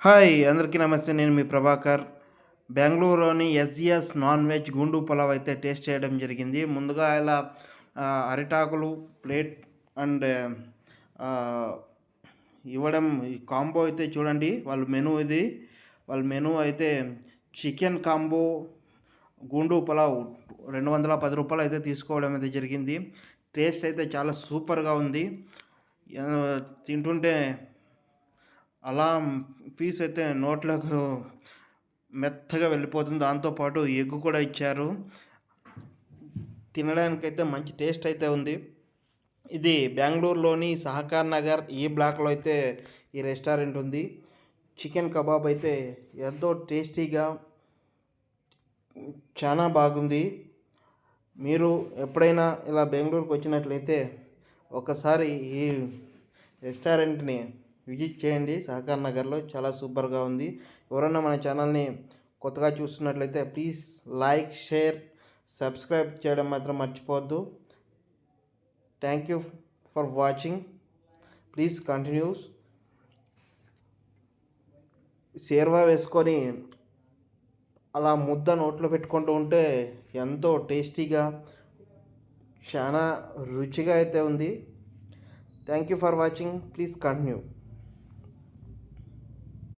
Hi అందరికీ నమస్తే. నేను మీ ప్రభాకర్. బెంగుళూరులోని ఎస్‌జిఎస్ నాన్ వెజ్ గుండు పులావ్ అయితే టేస్ట్ చేయడం జరిగింది. ముందుగా ఇలా అరిటాకులు, ప్లేట్ అండ్ ఆహ్, ఇవ్వడం ఈ కాంబో అయితే చూడండి. వాళ్ళ మెనూ అయితే చికెన్ కాంబో గుండు పులావ్ రూ. 210 అయితే తీసుకోవడం అయితే జరిగింది. టేస్ట్ అయితే చాలా సూపర్‌గా ఉంది. తింటుంటే అలా పీస్ అయితే నోట్లోకి మెత్తగా వెళ్ళిపోతుంది. దాంతో పాటు ఎగ్ కూడా ఇచ్చారు. తినడానికైతే మంచి టేస్ట్ అయితే ఉంది. ఇది బెంగుళూరులోని సహకార్ నగర్ ఈ బ్లాక్‌లో అయితే ఈ రెస్టారెంట్ ఉంది. చికెన్ కబాబ్ అయితే ఎంతో టేస్టీగా చాలా బాగుంది. మీరు ఎప్పుడైనా ఇలా బెంగుళూరుకి వచ్చినట్లయితే ఒకసారి ఈ రెస్టారెంట్‌ని విజిట్ చేయండి. సహకార్ నగర్లో చాలా సూపర్‌గా ఉంది. ఎవరైనా మన ఛానల్‌ని కొత్తగా చూస్తున్నట్లయితే ప్లీజ్ లైక్, షేర్, సబ్స్క్రైబ్ చేయడం మాత్రం మర్చిపోవద్దు. Thank you for watching. Please continuous. Sherwa వేసుకొని అలా ముద్ద నోట్లో పెట్టుకుంటూ ఉంటే ఎంతో టేస్టీగా చాలా రుచిగా అయితే ఉంది. Thank you for watching. Please continue.